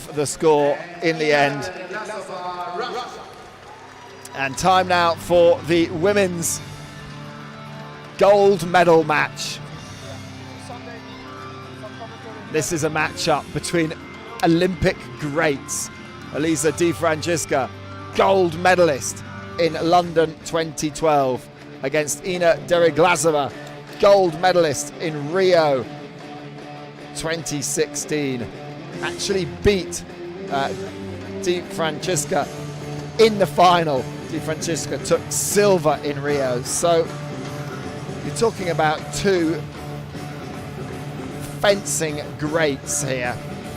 of the score in the end. And time now for the women's gold medal match. This is a matchup between Olympic greats. Elisa Di Francesca, gold medalist in London 2012, against Ina Deriglazova, gold medalist in Rio 2016. Actually beat Di Francesca in the final. Di Francesca took silver in Rio. So you're talking about two fencing greats here,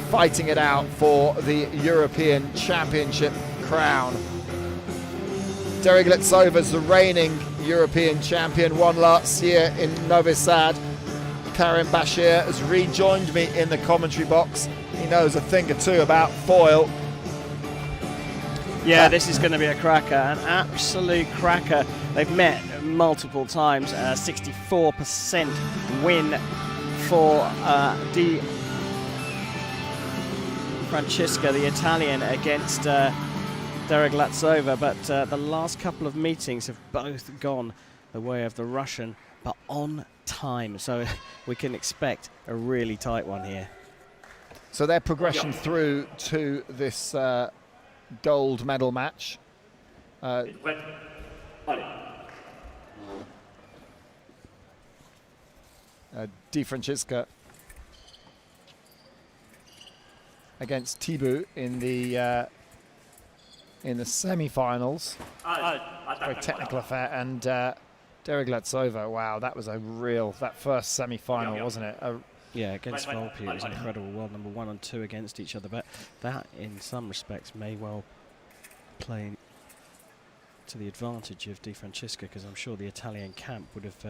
fighting it out for the European Championship crown. Deriglazova's the reigning European champion, won last year in Novi Sad. Karim Bashir has rejoined me in the commentary box. He knows a thing or two about foil. Yeah, this is going to be a cracker, an absolute cracker. They've met multiple times. 64% win for Di Francesca, the Italian, against Deriglazova, but the last couple of meetings have both gone the way of the Russian, but on time, so we can expect a really tight one here. So their progression through to this gold medal match. Di Francesca against Thibaut in the semi-finals. Very technical affair, and Deriglazova, wow, that was that first semi-final, wasn't it? Yeah, against Volpi, it was incredible. World number 1 and 2 against each other, but that, in some respects, may well play to the advantage of Di Francesca, because I'm sure the Italian camp would have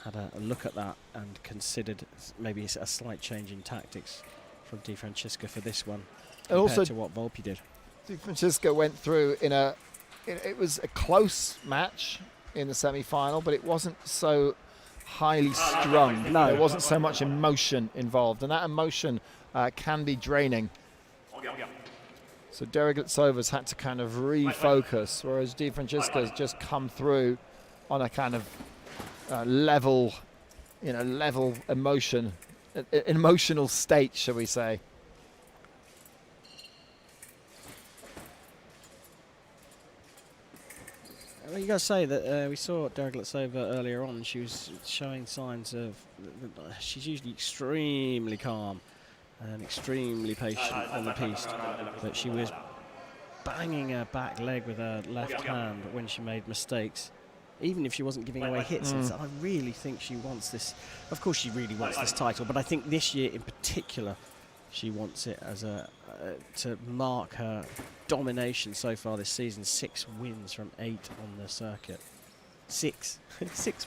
had a look at that and considered maybe a slight change in tactics from Di Francesca for this one, compared to what Volpi did. Di Francesca went through it was a close match in the semi-final, but it wasn't so highly strung. No. There wasn't so much emotion involved, and that emotion can be draining. So Deriglazova's had to kind of refocus, whereas Di Francesca's just come through on a kind of level emotion, emotional state, shall we say. Well, you got to say that we saw Deriglazova earlier on. She was showing signs of. She's usually extremely calm and extremely patient on the piste, but she was banging her back leg with her left hand when she made mistakes, even if she wasn't giving away hits. And so I really think she wants this. Of course, she really wants this title, but I think this year in particular, she wants it as to mark her domination so far this season. 6 wins from 8 on the circuit. 6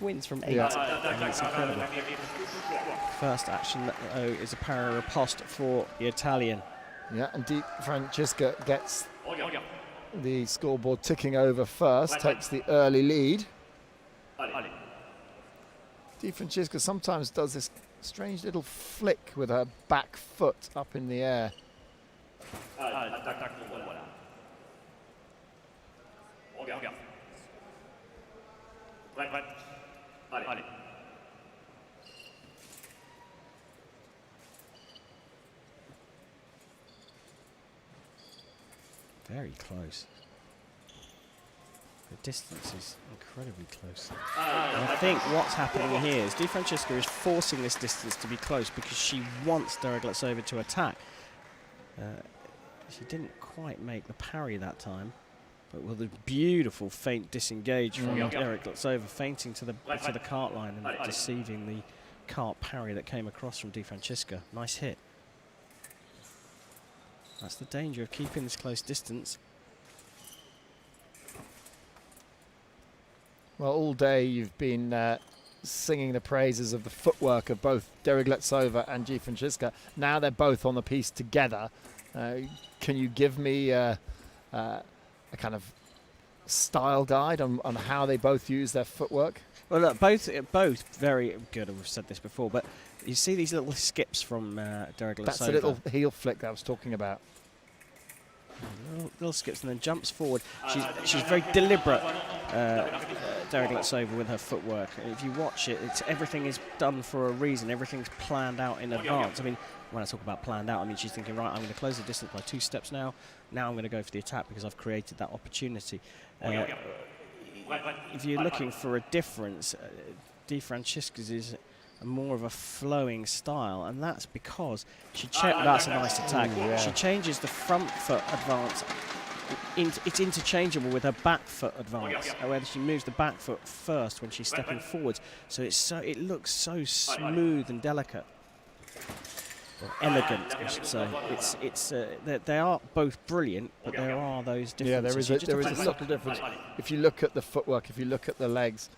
wins from 8. That's incredible. First action is a para riposte for the Italian. Yeah, and Di Francesca gets the scoreboard ticking over first, takes the early lead. Di Francesca sometimes does this strange little flick with her back foot up in the air. Very close. The distance is incredibly close. And I think what's happening here is Di Francesca is forcing this distance to be close because she wants Deriglazova to attack. She didn't quite make the parry that time, but with a beautiful feint disengage from Deriglazova, feinting to the cart line and deceiving the cart parry that came across from Di Francesca. Nice hit. That's the danger of keeping this close distance. Well, all day you've been singing the praises of the footwork of both Deriglazova and Di Francesca. Now they're both on the piste together. Can you give me a kind of style guide on how they both use their footwork? Well, look, both very good. We've said this before, but you see these little skips from Derek That's the little heel flick that I was talking about. Little skips and then jumps forward. She's very deliberate, Derek Letsova, with her footwork. If you watch it, everything is done for a reason. Everything's planned out in advance. I mean, when I talk about planned out, I mean she's thinking, right, I'm going to close the distance by 2 steps now. Now I'm going to go for the attack because I've created that opportunity. If you're looking for a difference, Di Francesca's is more of a flowing style, and that's because that's a nice attack. Yeah. She changes the front foot advance. It's interchangeable with her back foot advance, where she moves the back foot first when she's stepping forwards. So it looks so smooth and delicate, or elegant, I should say. They are both brilliant, but there are those differences. Yeah, there is a subtle difference. If you look at the footwork, if you look at the legs.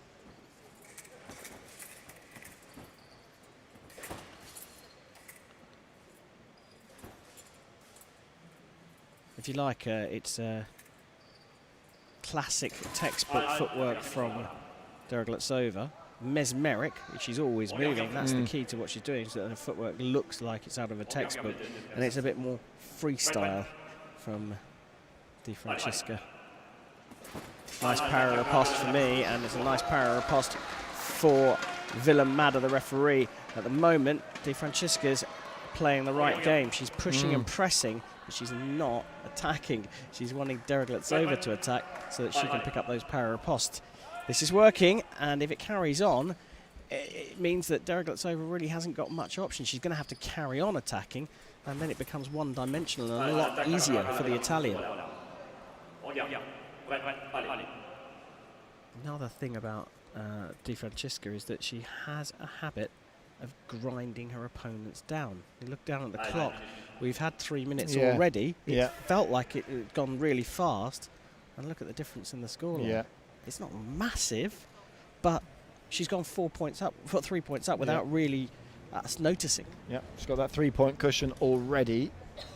If you like, it's classic textbook footwork from Derek Letsova. Mesmeric, she's always moving. That's the key to what she's doing, so that her footwork looks like it's out of a textbook. And it's a bit more freestyle from Di Francesca. Nice para riposte for me, and it's a nice para riposte for Willem Madder, the referee. At the moment, Di Francesca's playing the right game. She's pushing and pressing, but she's not attacking. She's wanting Derek Letsova to attack so that she can pick up those para ripostes. This is working, and if it carries on, it means that Derek Letsova really hasn't got much option. She's going to have to carry on attacking, and then it becomes one-dimensional and a lot easier for the Italian. Another thing about Di Francesca is that she has a habit of grinding her opponents down. You look down at the clock, we've had 3 minutes already. It felt like it had gone really fast, and look at the difference in the scoreline. Yeah. It's not massive, but she's gone 3 points up without really us noticing. Yeah, she's got that 3-point cushion already.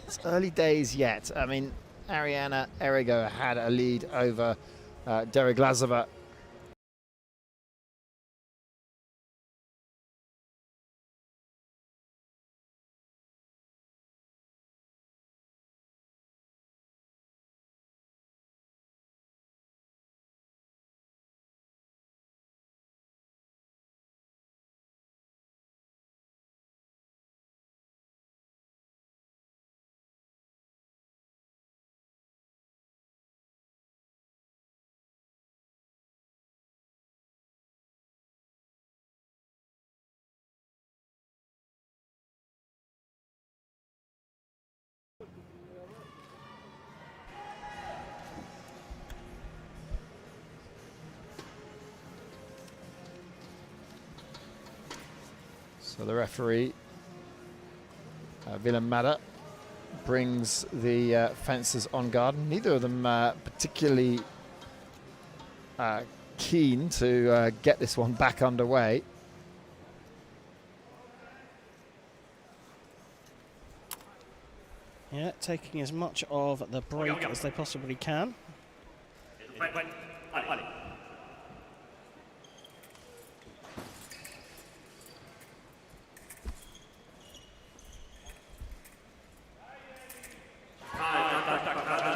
It's early days yet. I mean, Ariana Errigo had a lead over Derek Letsova. So the referee, Willem Madder, brings the fencers on guard. Neither of them particularly keen to get this one back underway. Yeah, taking as much of the break as they possibly can.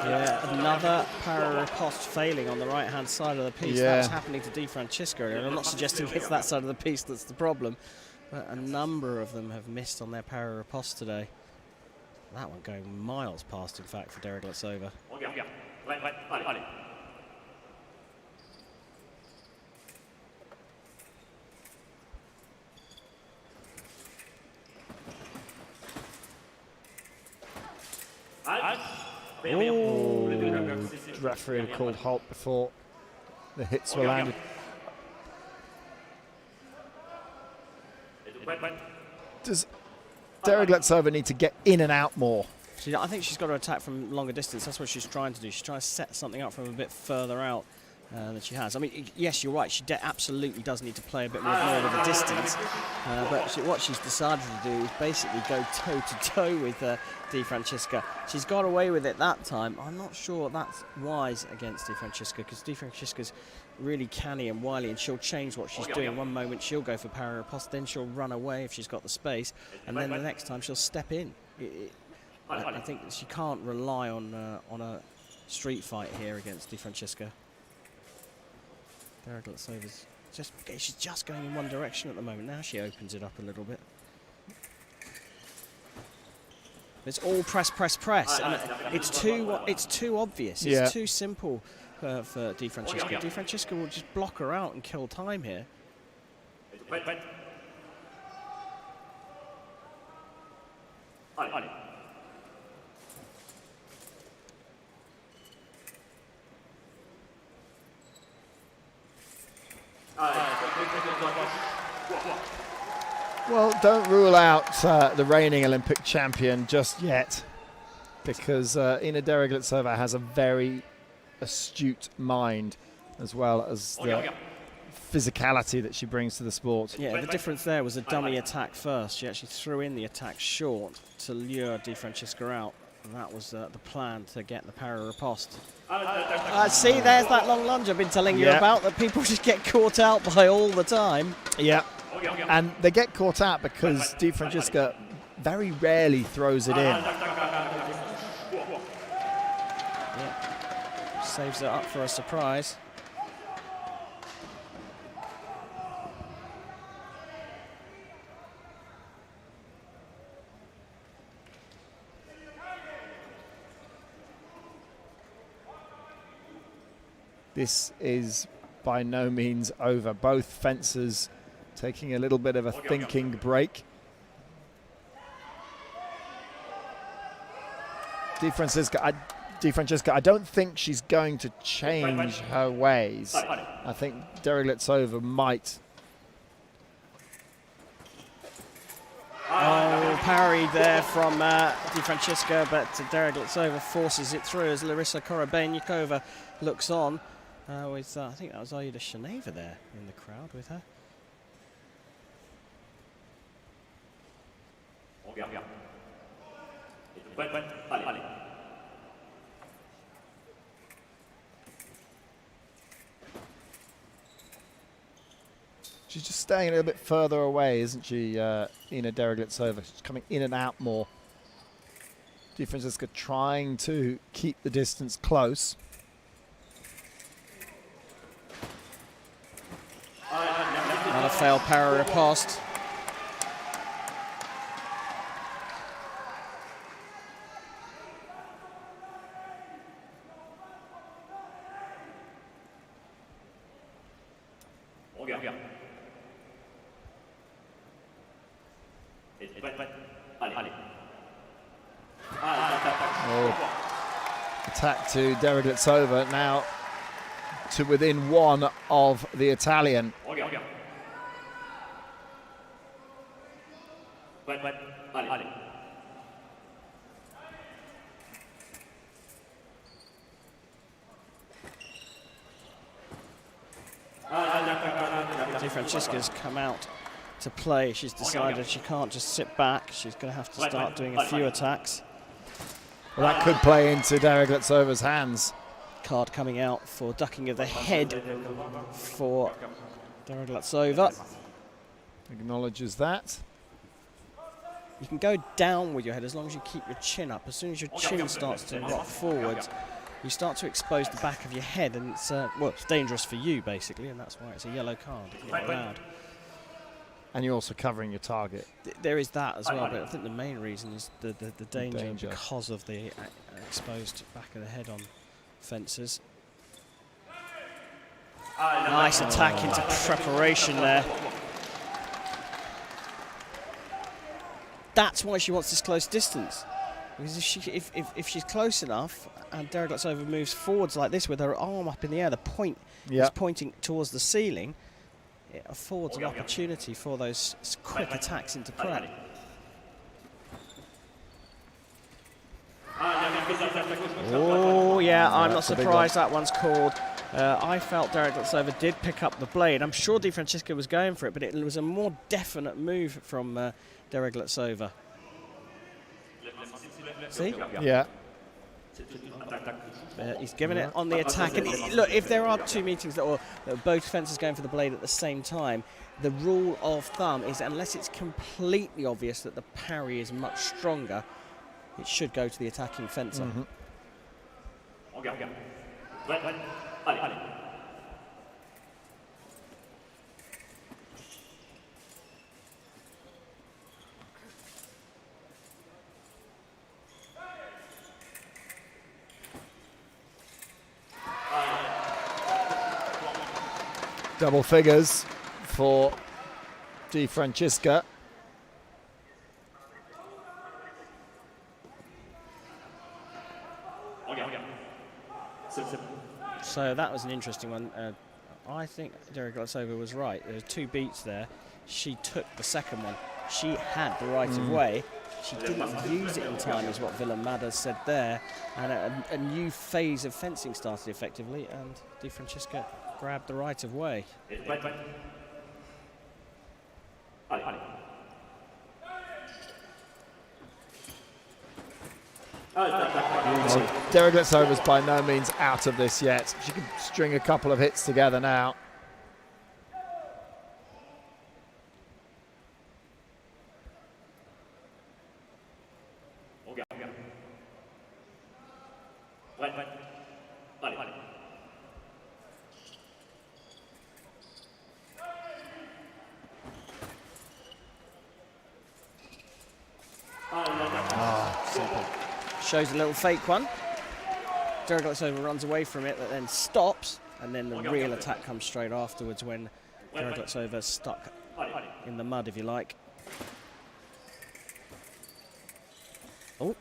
Yeah, another para riposte failing on the right-hand side of the piece. That's happening to Di Francesca, and I'm not suggesting it's that side of the piece that's the problem, but a number of them have missed on their para riposte today. That one going miles past, in fact, for Derek Letsova. The referee had called halt before the hits were landed. Does Derek Letsova need to get in and out more? I think she's got to attack from longer distance. That's what she's trying to do. She's trying to set something up from a bit further out. that she has. I mean, yes, you're right. She absolutely does need to play a bit more of the distance. But what she's decided to do is basically go toe-to-toe with Di Francesca. She's got away with it that time. I'm not sure that's wise against Di Francesca, because Di Francesca's really canny and wily, and she'll change what she's doing. One moment she'll go for para riposte, then she'll run away if she's got the space, and then the next time she'll step in. I think she can't rely on a street fight here against Di Francesca. Deroglatsova she's just going in one direction at the moment. Now she opens it up a little bit. It's all press, and it's too obvious. It's too simple for Di Francesca. Di Francesca will just block her out and kill time here. Well, don't rule out the reigning Olympic champion just yet, because Ina Deroglatsova has a very astute mind, as well as the physicality that she brings to the sport. Yeah, the difference there was a dummy attack first. She actually threw in the attack short to lure Di Francesca out. And that was the plan to get the para riposte. See, there's that long lunge I've been telling you about, that people just get caught out by all the time. Yeah, and they get caught out because Di Francesca very rarely throws it in. Yeah. Saves it up for a surprise. This is by no means over. Both fencers taking a little bit of a thinking break. Di Francesca, I don't think she's going to change her ways. I think Deroglatsova might. Oh, parry there from Di Francesca, but Deroglatsova forces it through as Larissa Korobenikova looks on. With I think that was Aida Shaneva there in the crowd with her. She's just staying a little bit further away, isn't she, Ina Deroglatsova? She's coming in and out more. Di Francesca trying to keep the distance close. Another failed para riposte. Attack to Deroglatsova, now to within one of the Italian. Di Francesca's come out to play. She's decided she can't just sit back. She's going to have to start doing a few attacks. Well, that could play into Deroglatsova's hands. Card coming out for ducking of the head for Deroglatsova. Acknowledges that. You can go down with your head as long as you keep your chin up. As soon as your chin starts to rock forwards, you start to expose the back of your head, and it's well, it's dangerous for you basically, and that's why it's a yellow card. It's not allowed. And you're also covering your target. There is that as well, but I think the main reason is the danger because of the exposed back of the head on fencers. Nice attack into preparation there. That's why she wants this close distance. Because if she's close enough and Deroglatsova moves forwards like this with her arm up in the air, the point is pointing towards the ceiling, it affords an opportunity for those quick attacks into prep. Oh yeah, I'm not surprised that one's called. I felt Derevyatsova did pick up the blade. I'm sure Di Francesca was going for it, but it was a more definite move from Derevyatsova. See? Yeah. He's giving it on the attack. And look, if there are two meetings that both fences going for the blade at the same time, the rule of thumb is unless it's completely obvious that the parry is much stronger, it should go to the attacking fencer. Double figures for Di Francesca. So that was an interesting one. I think Derevyatsova was right. There were two beats there. She took the second one. She had the right of way. She didn't use it in time, is what Willem Maders said there. And a new phase of fencing started effectively, and Di Francesca grabbed the right of way. Well, Derevyatsova by no means out of this yet. She can string a couple of hits together now. Shows a little fake one. Derevyatsova runs away from it, but then stops, and then the real attack comes straight afterwards when Derevyatsova stuck in the mud, if you like. Oh.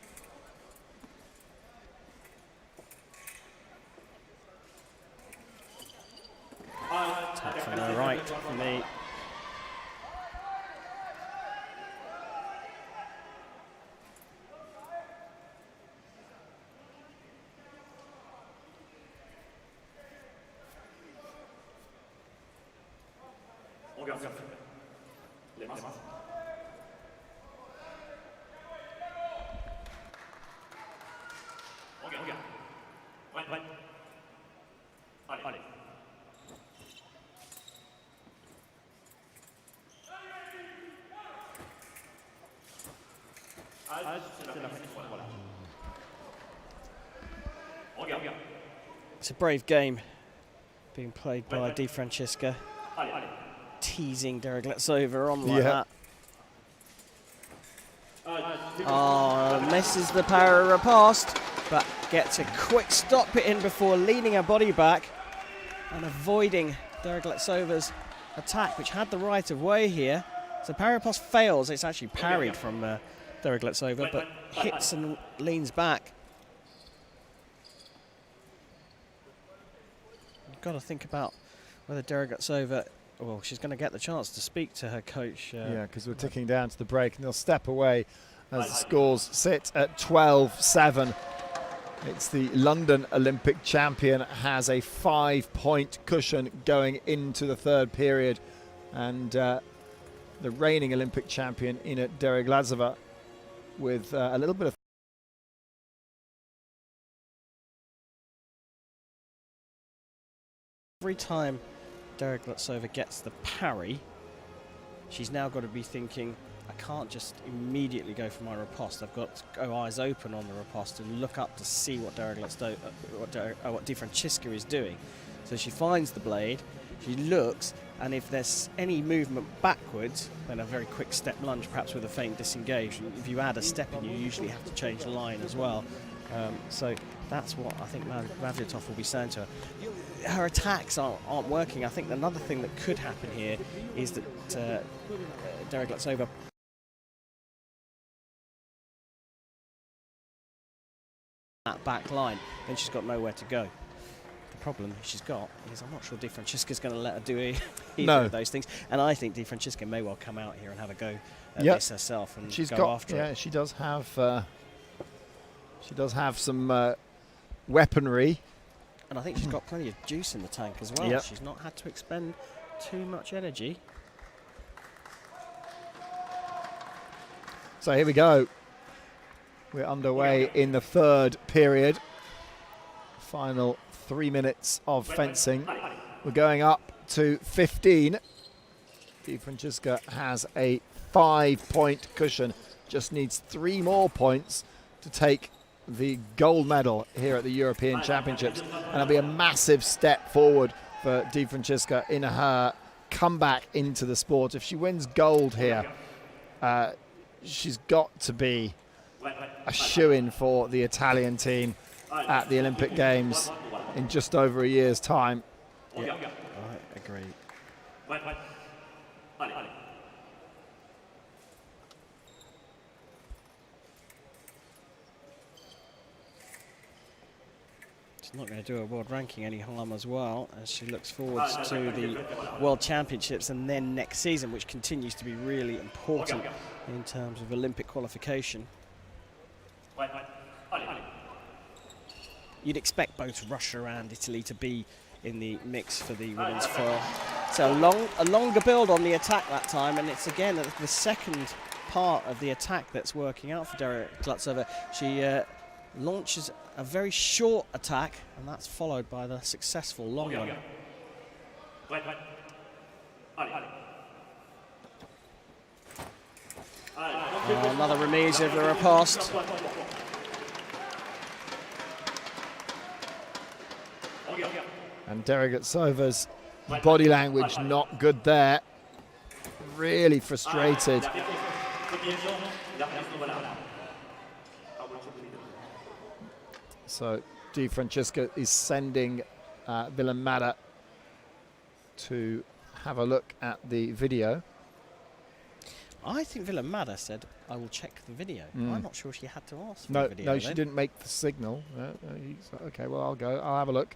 Attack from the right for me. It's a brave game being played by Di Francesca, teasing Derevyatsova on like that. Oh, misses the power riposte, but gets a quick stop it in before leaning her body back and avoiding Derevyatsova attack, which had the right of way here. So power riposte fails. It's actually parried from Derevyatsova, but hits and leans back. You've got to think about whether Derevyatsova, well, she's going to get the chance to speak to her coach. Yeah, because we're ticking down to the break, and they'll step away as the scores sit at 12-7. It's the London Olympic champion has a 5-point cushion going into the third period, and the reigning Olympic champion Ina Derevyatsova with a little bit of every time Derevyatsova gets the parry, she's now got to be thinking, I can't just immediately go for my riposte. I've got to go eyes open on the riposte and look up to see what Di Francesca is doing. So she finds the blade, she looks, and if there's any movement backwards, then a very quick step lunge, perhaps with a feint disengage. If you add a step in, you usually have to change the line as well. So that's what I think Raviatov will be saying to her. Her attacks aren't working. I think another thing that could happen here is that Derevyatsova that back line, then she's got nowhere to go. The problem she's got is I'm not sure Di Francesca's going to let her do either of those things, and I think Di Francesca may well come out here and have a go at this herself and go after it. She does have some weaponry. And I think she's got plenty of juice in the tank as well. Yep. She's not had to expend too much energy. So here we go. We're underway in the third period. Final 3 minutes of fencing. We're going up to 15. Di Francesca has a 5-point cushion. Just needs 3 more points to take the gold medal here at the European Championships. And it'll be a massive step forward for Di Francesca in her comeback into the sport. If she wins gold here, she's got to be a shoo-in for the Italian team at the Olympic Games in just over a year's time. Yeah, I agree. She's not going to do a world ranking any harm as well, as she looks forward to the World Championships and then next season, which continues to be really important in terms of Olympic qualification. You'd expect both Russia and Italy to be in the mix for the women's foil. So a longer build on the attack that time, and it's again the second part of the attack that's working out for Derek-Glutzova. She launches a very short attack, and that's followed by the successful long one. Another remise of the riposte. And Derek-Glutzova's body language not good there. Really frustrated. So Di Francesca is sending Villamada to have a look at the video. I think Villamada said, "I will check the video." I'm not sure she had to ask for No, the video. no, she didn't make the signal. Okay, well, I'll go. I'll have a look.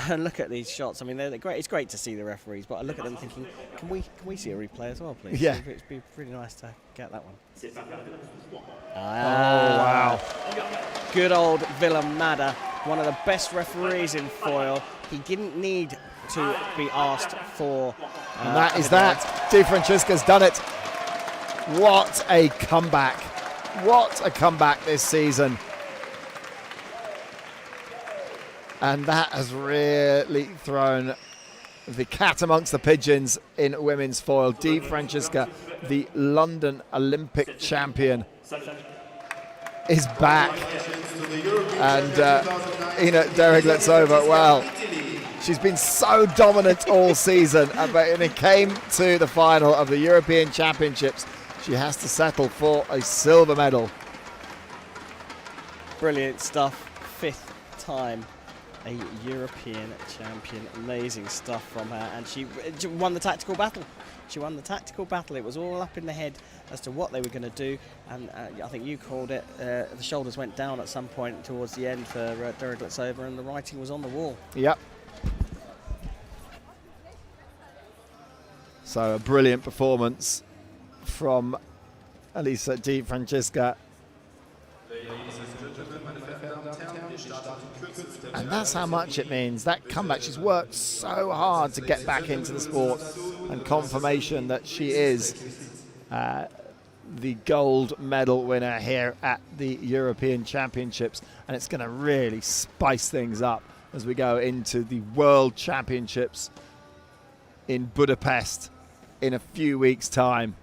And look at these shots. I mean, they're great. It's great to see the referees, but I look at them thinking, can we see a replay as well, please? Yeah. It'd be pretty nice to get that one. Oh, wow. Good old Villamada, one of the best referees in foil. He didn't need to be asked for. And that is that. Di Francesca's done it. What a comeback. What a comeback this season. And that has really thrown the cat amongst the pigeons in women's foil. Di Francesca, the London Olympic champion, is back. And Derek-Glutzova, well, she's been so dominant all season. But when it came to the final of the European Championships, she has to settle for a silver medal. Brilliant stuff. 5th time a European champion. Amazing stuff from her, and she won the tactical battle. She won the tactical battle. It was all up in the head as to what they were going to do, and I think you called it, the shoulders went down at some point towards the end for Derek-Glutzova, and the writing was on the wall. Yep. So a brilliant performance from Elisa Di Francesca. And that's how much it means. That comeback, she's worked so hard to get back into the sport, and confirmation that she is the gold medal winner here at the European Championships. And it's going to really spice things up as we go into the World Championships in Budapest in a few weeks' time.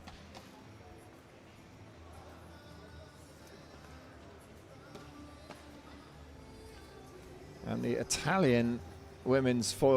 And the Italian women's foil